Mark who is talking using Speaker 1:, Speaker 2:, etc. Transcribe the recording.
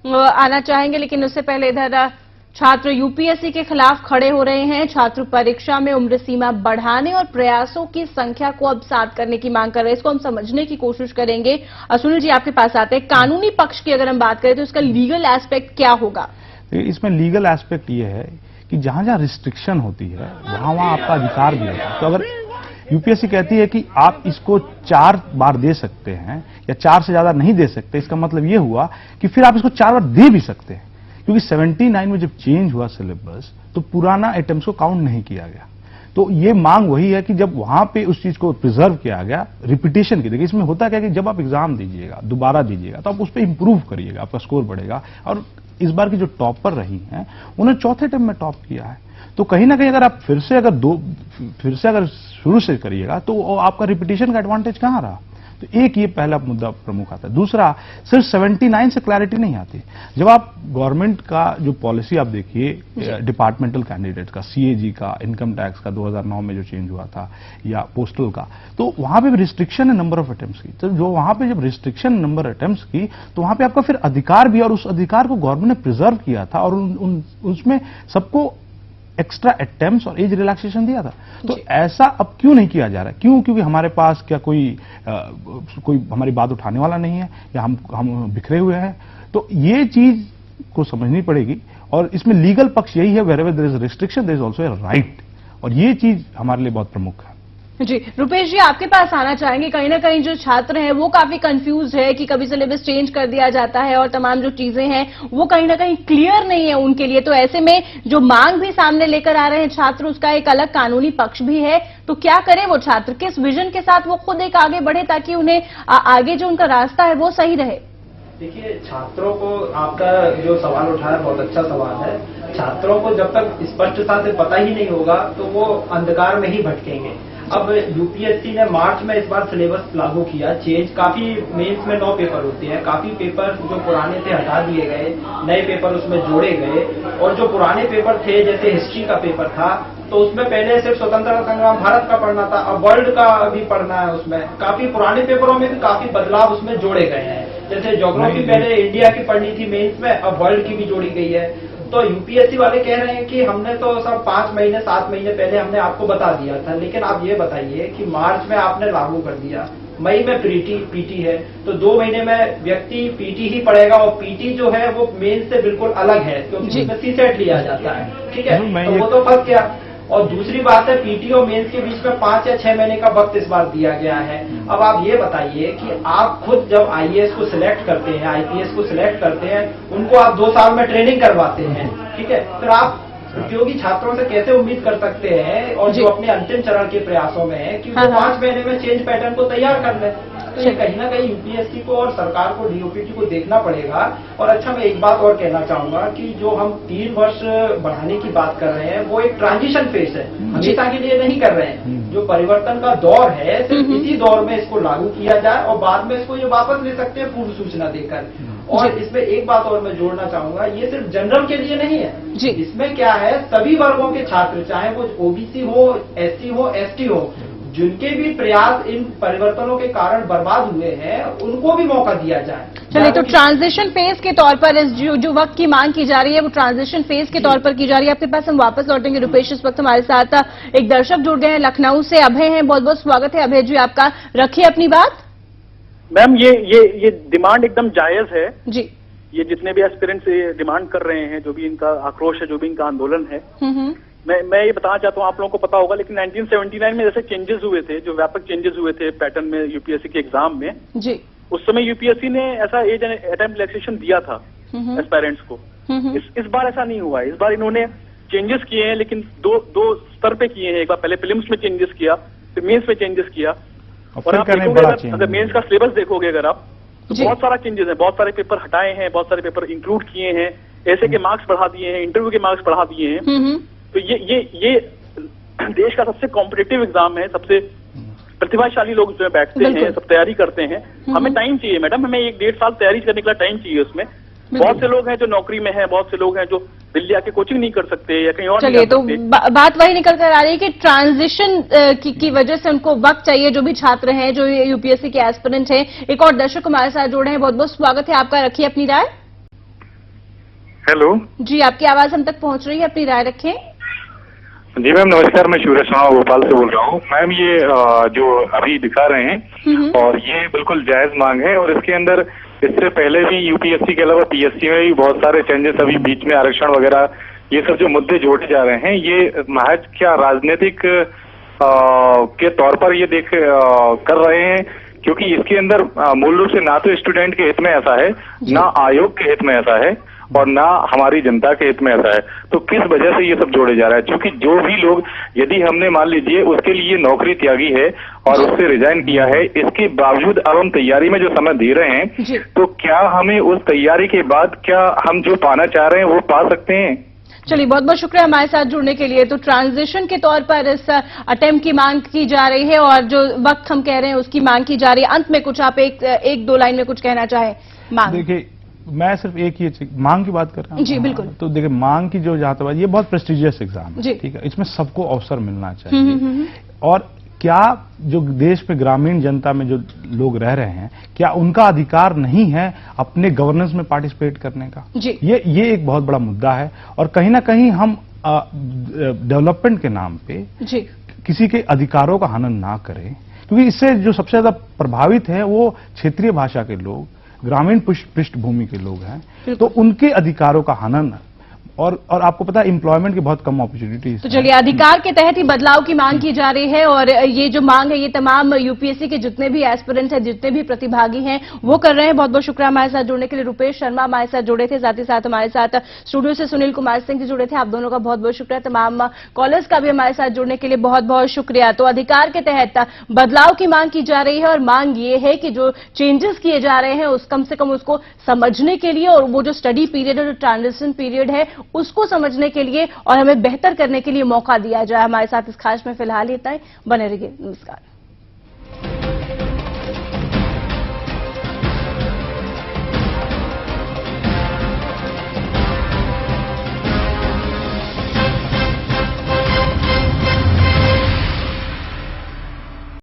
Speaker 1: आना चाहेंगे, लेकिन उससे पहले इधर छात्र यूपीएससी के खिलाफ खड़े हो रहे हैं। छात्र परीक्षा में उम्र सीमा बढ़ाने और प्रयासों की संख्या को अब 7 करने की मांग कर रहे हैं। इसको हम समझने की कोशिश करेंगे। सुनील जी, आपके पास आते हैं। कानूनी पक्ष की अगर हम बात करें तो इसका लीगल एस्पेक्ट क्या होगा?
Speaker 2: इसमें लीगल एस्पेक्ट ये है कि जहां जहां रिस्ट्रिक्शन होती है वहां वहां आपका अधिकार भी होता है। तो अगर यूपीएससी कहती है कि आप इसको 4 बार दे सकते हैं या 4 से ज्यादा नहीं दे सकते, इसका मतलब ये हुआ कि फिर आप इसको 4 बार दे भी सकते हैं, क्योंकि 79 में जब चेंज हुआ सिलेबस तो पुराना अटेम्प्ट्स को काउंट नहीं किया गया। तो ये मांग वही है कि जब वहां पे उस चीज को प्रिजर्व किया गया, रिपीटेशन की। देखिए इसमें होता क्या कि जब आप एग्जाम दीजिएगा, दोबारा दीजिएगा, तो आप उस पर इंप्रूव करिएगा, आपका स्कोर बढ़ेगा। और इस बार की जो टॉपर रही हैं उन्होंने चौथे अटेम्प्ट में टॉप किया है। तो कहीं ना कहीं अगर आप फिर से अगर शुरू से करिएगा तो आपका रिपीटेशन का एडवांटेज कहां रहा? तो एक ये पहला मुद्दा प्रमुख आता है। दूसरा, सिर्फ 79 से क्लैरिटी नहीं आती। जब आप गवर्नमेंट का जो पॉलिसी आप देखिए, डिपार्टमेंटल कैंडिडेट का, सीएजी का, इनकम टैक्स का 2009 में जो चेंज हुआ था, या पोस्टल का, तो वहां पे भी रिस्ट्रिक्शन है नंबर ऑफ अटेम्प्ट्स की। तो जो वहां पे जब रिस्ट्रिक्शन नंबर अटेम्प्ट्स की, तो वहां पे आपका फिर अधिकार भी, और उस अधिकार को गवर्नमेंट ने प्रिजर्व किया था और उसमें सबको एक्स्ट्रा अटेम्प्ट्स और एज रिलैक्सेशन दिया था। तो ऐसा अब क्यों नहीं किया जा रहा है? क्यों? क्योंकि हमारे पास क्या कोई हमारी बात उठाने वाला नहीं है, या हम बिखरे हुए हैं। तो ये चीज को समझनी पड़ेगी, और इसमें लीगल पक्ष यही है, wherever there is restriction there is also a right, और ये चीज हमारे लिए बहुत प्रमुख है।
Speaker 1: जी, रुपेश जी, आपके पास आना चाहेंगे। कहीं ना कहीं जो छात्र हैं वो काफी कंफ्यूज है कि कभी सिलेबस चेंज कर दिया जाता है और तमाम जो चीजें हैं वो कहीं ना कहीं क्लियर नहीं है उनके लिए। तो ऐसे में जो मांग भी सामने लेकर आ रहे हैं छात्र, उसका एक अलग कानूनी पक्ष भी है। तो क्या करें वो छात्र? किस विजन के साथ वो खुद एक आगे बढ़े ताकि उन्हें आगे जो उनका रास्ता है वो सही रहे?
Speaker 3: देखिए, छात्रों को आपका जो सवाल उठाया बहुत अच्छा सवाल है। छात्रों को जब तक स्पष्टता से पता ही नहीं होगा तो वो अंधकार में ही भटकेंगे। अब यूपीएससी ने मार्च में इस बार सिलेबस लागू किया, चेंज काफी, मेंस में 9 पेपर होते हैं, काफी पेपर जो पुराने थे हटा दिए गए, नए पेपर उसमें जोड़े गए। और जो पुराने पेपर थे, जैसे हिस्ट्री का पेपर था, तो उसमें पहले सिर्फ स्वतंत्रता संग्राम भारत का पढ़ना था, अब वर्ल्ड का भी पढ़ना है। उसमें काफी पुराने पेपरों में भी काफी बदलाव उसमें जोड़े गए हैं। जैसे ज्योग्राफी पहले इंडिया की पढ़नी थी मेंस में, अब वर्ल्ड की भी जोड़ी गई है। तो यूपीएससी वाले कह रहे हैं कि हमने तो सब 5 महीने 7 महीने पहले हमने आपको बता दिया था, लेकिन आप ये बताइए कि मार्च में आपने लागू कर दिया, मई में पीटी है, तो 2 महीने में व्यक्ति पीटी ही पढ़ेगा, और पीटी जो है वो मेंस से बिल्कुल अलग है, क्योंकि उसमें सीसेट लिया जाता है। ठीक है, तो वो तो फंस गया। और दूसरी बात है, पीटी और मेंस के बीच में 5 या 6 महीने का वक्त इस बार दिया गया है। अब आप ये बताइए कि आप खुद जब आईएएस को सिलेक्ट करते हैं, आईपीएस को सिलेक्ट करते हैं, उनको आप 2 साल में ट्रेनिंग करवाते हैं, ठीक है, फिर आप प्रतियोगी छात्रों से कैसे उम्मीद कर सकते हैं, और जो अपने अंतिम चरण के प्रयासों में है, कि वो 5 महीने में चेंज पैटर्न को तैयार कर लें? तो ये कहीं ना कहीं यूपीएससी को और सरकार को, डीओपीटी को देखना पड़ेगा। और अच्छा, मैं एक बात और कहना चाहूंगा कि जो हम 3 वर्ष बढ़ाने की बात कर रहे हैं, वो एक ट्रांजिशन फेज है, हमेशा के लिए नहीं कर रहे हैं। जो परिवर्तन का दौर है, सिर्फ इसी दौर में इसको लागू किया जाए, और बाद में इसको ये वापस ले सकते हैं पूर्व सूचना देकर। और इसमें एक बात और मैं जोड़ना चाहूंगा, ये सिर्फ जनरल के लिए नहीं है। इसमें क्या है, सभी वर्गों के छात्र, चाहे वो ओबीसी हो, एससी हो, एसटी हो, जिनके भी प्रयास इन परिवर्तनों के कारण बर्बाद हुए हैं, उनको भी मौका दिया जाए।
Speaker 1: चलिए, तो ट्रांजिशन फेज के तौर पर इस जो वक्त की मांग की जा रही है वो ट्रांजिशन फेज के तौर पर की जा रही है। आपके पास हम वापस लौटेंगे। रुपेश, इस वक्त हमारे साथ एक दर्शक जुड़ गए हैं लखनऊ से, अभय हैं। बहुत बहुत स्वागत है अभय जी आपका, रखिए अपनी बात।
Speaker 4: मैम, ये डिमांड एकदम जायज है
Speaker 1: जी।
Speaker 4: ये जितने भी एस्पिरेंट्स डिमांड कर रहे हैं, जो भी इनका आक्रोश है, जो भी इनका आंदोलन है, मैं ये बताना चाहता हूँ, आप लोगों को पता होगा, लेकिन 1979 में जैसे चेंजेस हुए थे, जो व्यापक चेंजेस हुए थे पैटर्न में यूपीएससी के एग्जाम में जी, उस समय यूपीएससी ने ऐसा एज अटेम्प्ट रिलैक्सेशन दिया था एस्पायरेंट्स को। इस बार ऐसा नहीं हुआ है। इस बार इन्होंने चेंजेस किए हैं, लेकिन दो स्तर पे किए हैं। एक बार पहले प्रीलिम्स में चेंजेस किया, फिर मेंस में चेंजेस किया। और आप देखोगे, अगर मेंस का सिलेबस देखोगे अगर आप, तो बहुत सारा चेंजेस है, बहुत सारे पेपर हटाए हैं, बहुत सारे पेपर इंक्लूड किए हैं, ऐसे के मार्क्स बढ़ा दिए हैं, इंटरव्यू के मार्क्स बढ़ा दिए हैं। तो ये देश का सबसे कॉम्पिटिटिव एग्जाम है, सबसे प्रतिभाशाली लोग उसमें बैठते हैं, सब तैयारी करते हैं। हमें टाइम चाहिए मैडम, हमें 1-1.5 साल तैयारी करने के लिए टाइम चाहिए उसमें। बहुत से लोग हैं जो नौकरी में हैं, बहुत से लोग हैं जो दिल्ली आके कोचिंग नहीं कर सकते या कहीं और।
Speaker 1: चलिए, तो बात वही निकल कर आ रही है कि ट्रांजिशन की वजह से उनको वक्त चाहिए। जो भी छात्र हैं, जो यूपीएससी के एस्पिरेंट हैं, एक और दर्शक हमारे साथ जुड़े हैं, बहुत बहुत स्वागत है आपका, रखिए अपनी राय।
Speaker 5: हेलो
Speaker 1: जी, आपकी आवाज हम तक पहुंच रही है, अपनी राय रखें।
Speaker 5: जी मैम नमस्कार, मैं सूरज शर्मा भोपाल से बोल रहा हूँ। मैम ये जो अभी दिखा रहे हैं और ये बिल्कुल जायज मांग है, और इसके अंदर इससे पहले भी यूपीएससी के अलावा पीएससी में भी बहुत सारे चेंजेस, अभी बीच में आरक्षण वगैरह, ये सब जो मुद्दे जोड़े जा रहे हैं, ये महज क्या राजनीतिक के तौर पर ये कर रहे हैं, क्योंकि इसके अंदर मूल रूप से ना तो स्टूडेंट के हित में ऐसा है, ना आयोग के हित में ऐसा है, और ना हमारी जनता के हित में ऐसा है। तो किस वजह से ये सब जोड़े जा रहा है? क्योंकि जो भी लोग, यदि हमने मान लीजिए उसके लिए नौकरी त्यागी है और उससे रिजाइन किया है, इसके बावजूद अब हम तैयारी में जो समय दे रहे हैं, तो क्या हमें उस तैयारी के बाद क्या हम जो पाना चाह रहे हैं वो पा सकते हैं?
Speaker 1: चलिए, बहुत बहुत शुक्रिया हमारे साथ जुड़ने के लिए। तो ट्रांजिशन के तौर पर इस अटेम्प्ट की मांग की जा रही है, और जो वक्त हम कह रहे हैं उसकी मांग की जा रही है। अंत में कुछ आप एक दो लाइन में कुछ कहना चाहें? मांग, देखिए
Speaker 2: मैं सिर्फ एक ही मांग की बात कर रहा हूँ
Speaker 1: जी बिल्कुल।
Speaker 2: तो देखिए मांग की जो जहां तक, ये बहुत प्रेस्टिजियस एग्जाम है, ठीक है, इसमें सबको अवसर मिलना चाहिए। और क्या जो देश में ग्रामीण जनता में जो लोग रह रहे हैं, क्या उनका अधिकार नहीं है अपने गवर्नेंस में पार्टिसिपेट करने का? ये एक बहुत बड़ा मुद्दा है, और कहीं ना कहीं हम डेवलपमेंट के नाम पे किसी के अधिकारों का हनन ना करें, क्योंकि इससे जो सबसे ज्यादा प्रभावित है वो क्षेत्रीय भाषा के लोग, ग्रामीण पृष्ठभूमि के लोग हैं, तो उनके अधिकारों का हनन, और आपको पता है एम्प्लॉयमेंट की बहुत कम अपॉर्चुनिटीज।
Speaker 1: तो चलिए, अधिकार के तहत ही बदलाव की मांग की जा रही है, और ये जो मांग है ये तमाम यूपीएससी के जितने भी एस्पिरेंट्स हैं, जितने भी प्रतिभागी हैं, वो कर रहे हैं। बहुत बहुत शुक्रिया हमारे साथ जुड़ने के लिए। रुपेश शर्मा हमारे साथ जुड़े थे, साथ ही साथ हमारे साथ स्टूडियो से सुनील कुमार सिंह जी जुड़े थे। आप दोनों का बहुत बहुत शुक्रिया। तमाम कॉलर्स का भी हमारे साथ जुड़ने के लिए बहुत बहुत शुक्रिया। तो अधिकार के तहत बदलाव की मांग की जा रही है, और मांग ये है कि जो चेंजेस किए जा रहे हैं उस कम से कम उसको समझने के लिए, और वो जो स्टडी पीरियड है, जो ट्रांजिशन पीरियड है, उसको समझने के लिए और हमें बेहतर करने के लिए मौका दिया जाए। हमारे साथ इस खास में फिलहाल इतना ही। बने रहिए। नमस्कार।